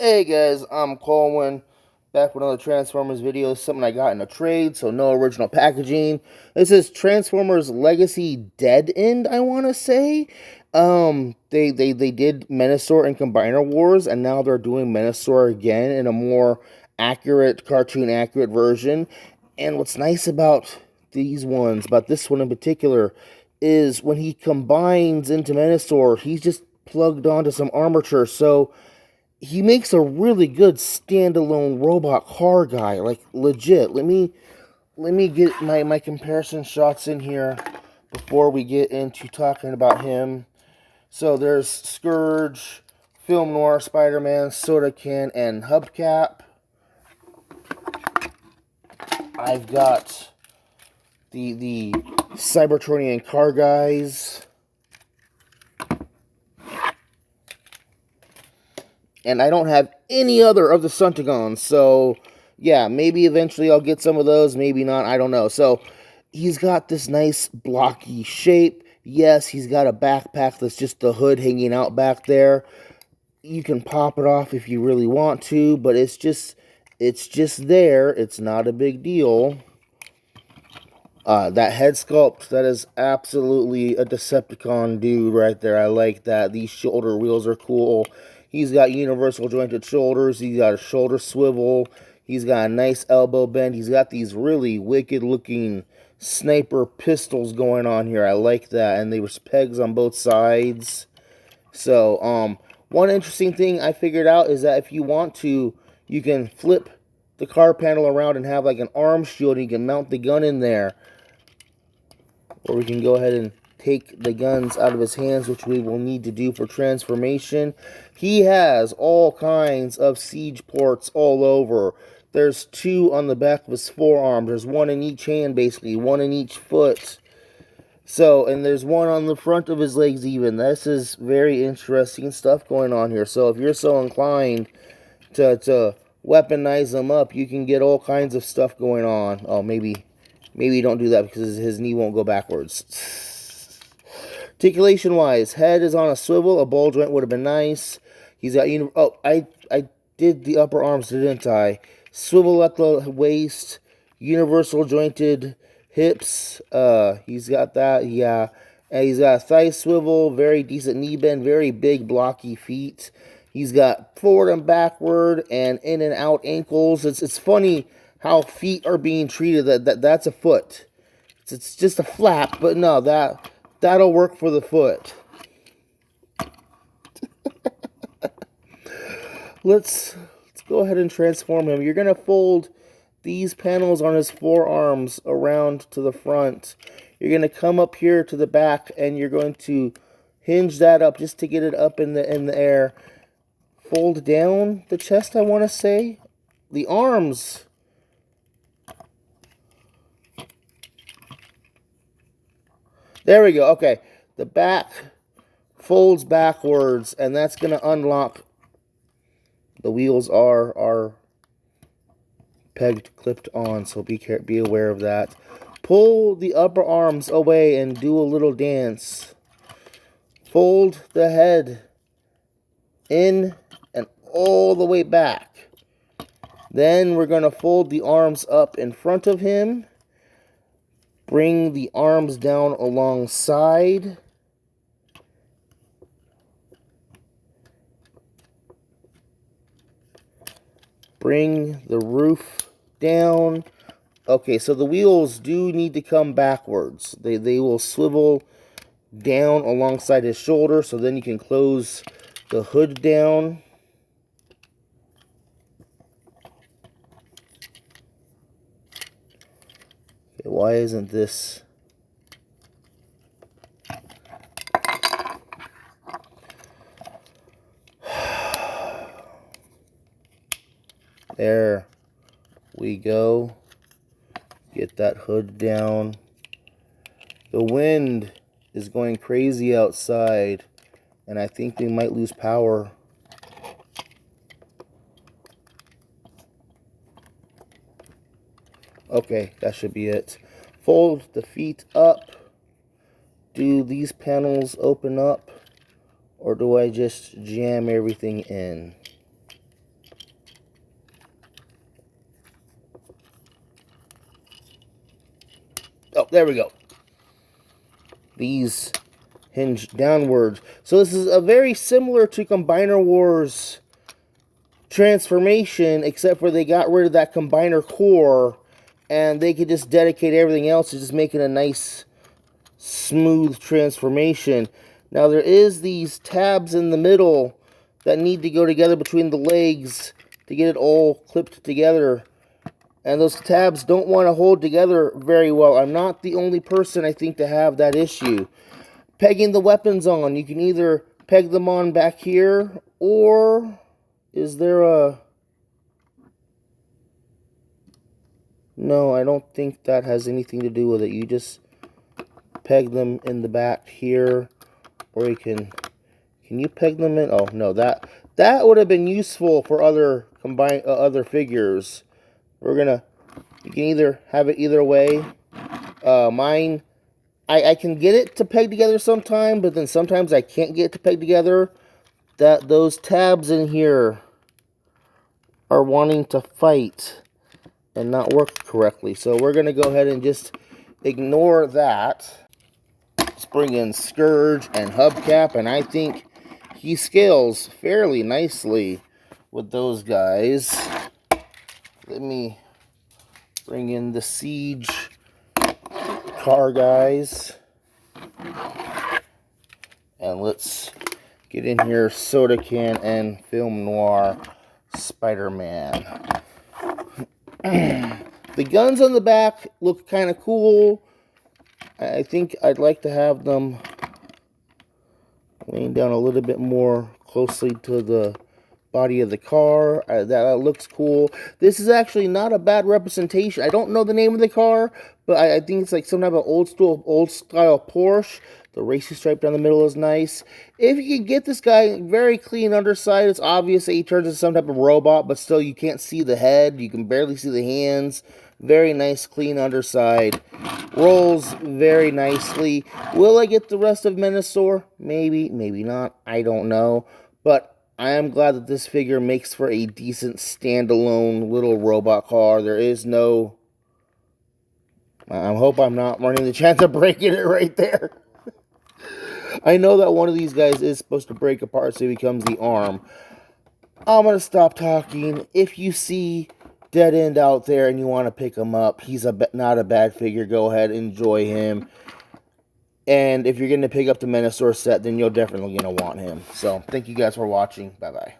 Hey guys, I'm Colwyn, back with another Transformers video. Something I got in a trade, so no original packaging. This is Transformers Legacy Dead End, I want to say. They did Menasor and Combiner Wars, and now they're doing Menasor again in a more accurate, cartoon accurate version. And what's nice about these ones, about this one in particular, is when he combines into Menasor, he's just plugged onto some armature, so he makes a really good standalone robot car guy, like legit. Let me get my comparison shots in here before we get into talking about him. So there's Scourge, Film Noir, Spider-Man, Soda Can, and Hubcap. I've got the Cybertronian car guys. And I don't have any other of the Suntagons, so yeah, maybe eventually I'll get some of those, maybe not, I don't know. So he's got this nice blocky shape. Yes, he's got a backpack that's just the hood hanging out back there. You can pop it off if you really want to, but it's just there. It's not a big deal. That head sculpt, that is absolutely a Decepticon dude right there. I like that. These shoulder wheels are cool. He's got universal jointed shoulders. He's got a shoulder swivel. He's got a nice elbow bend. He's got these really wicked looking sniper pistols going on here. I like that. And there's pegs on both sides. So, one interesting thing I figured out is that if you want to, you can flip the car panel around and have like an arm shield, and you can mount the gun in there. Or we can go ahead and take the guns out of his hands, which we will need to do for transformation. He has all kinds of siege ports all over. There's 2 on the back of his forearm. There's 1 in each hand, basically. 1 in each foot. So, and there's 1 on the front of his legs even. This is very interesting stuff going on here. So if you're so inclined to weaponize him up, you can get all kinds of stuff going on. Oh, maybe don't do that because his knee won't go backwards. Articulation-wise, head is on a swivel. A ball joint would have been nice. He's got... Oh, I did the upper arms, didn't I? Swivel at the waist. Universal jointed hips. He's got that, yeah. And he's got a thigh swivel. Very decent knee bend. Very big, blocky feet. He's got forward and backward and in and out ankles. It's funny how feet are being treated. That's a foot. It's just a flap, but no, that'll work for the foot. Let's go ahead and transform him. You're gonna fold these panels on his forearms around to the front. You're gonna come up here to the back, and you're going to hinge that up just to get it up in the air. Fold down the chest, I want to say. The arms. There we go. Okay. The back folds backwards, and that's going to unlock. The wheels are pegged, clipped on, so be aware of that. Pull the upper arms away and do a little dance. Fold the head in and all the way back. Then we're going to fold the arms up in front of him. Bring the arms down alongside. Bring the roof down. Okay, so the wheels do need to come backwards. They will swivel down alongside his shoulder, so then you can close the hood down. Okay, why isn't this... There we go. Get that hood down. The wind is going crazy outside, and I think we might lose power. Okay, that should be it. Fold the feet up. Do these panels open up, or do I just jam everything in? there we go. These hinge downwards. So this is a very similar to Combiner Wars transformation, except for they got rid of that combiner core, and they could just dedicate everything else to just making a nice, smooth transformation. Now there is these tabs in the middle that need to go together between the legs to get it all clipped together. And those tabs don't want to hold together very well. I'm not the only person, I think, to have that issue. Pegging the weapons on, you can either peg them on back here, or is there a... No, I don't think that has anything to do with it. You just peg them in the back here, or you can you peg them in? Oh, no, that would have been useful for other other figures. You can either have it either way. Mine, I can get it to peg together sometime, but then sometimes I can't get it to peg together. Those tabs in here are wanting to fight and not work correctly. So we're going to go ahead and just ignore that. Let's bring in Scourge and Hubcap, and I think he scales fairly nicely with those guys. Let me bring in the Siege car guys. And let's get in here Soda Can and Film Noir Spider-Man. The guns on the back look kind of cool. I think I'd like to have them laying down a little bit more closely to the body of the car. That looks cool. This is actually not a bad representation. I don't know the name of the car, but I think it's like some type of old style Porsche. The racing stripe down the middle is nice. If you can get this guy very clean underside, it's obvious that he turns into some type of robot, but still you can't see the head. You can barely see the hands. Very nice, clean underside. Rolls very nicely. Will I get the rest of Menasor? Maybe, maybe not. I don't know. But I am glad that this figure makes for a decent standalone little robot car. There is no... I hope I'm not running the chance of breaking it right there. I know that one of these guys is supposed to break apart so he becomes the arm. I'm going to stop talking. If you see DeadEnd out there and you want to pick him up, he's not a bad figure. Go ahead, enjoy him. And if you're going to pick up the Menasor set, then you're definitely going to want him. So, thank you guys for watching. Bye-bye.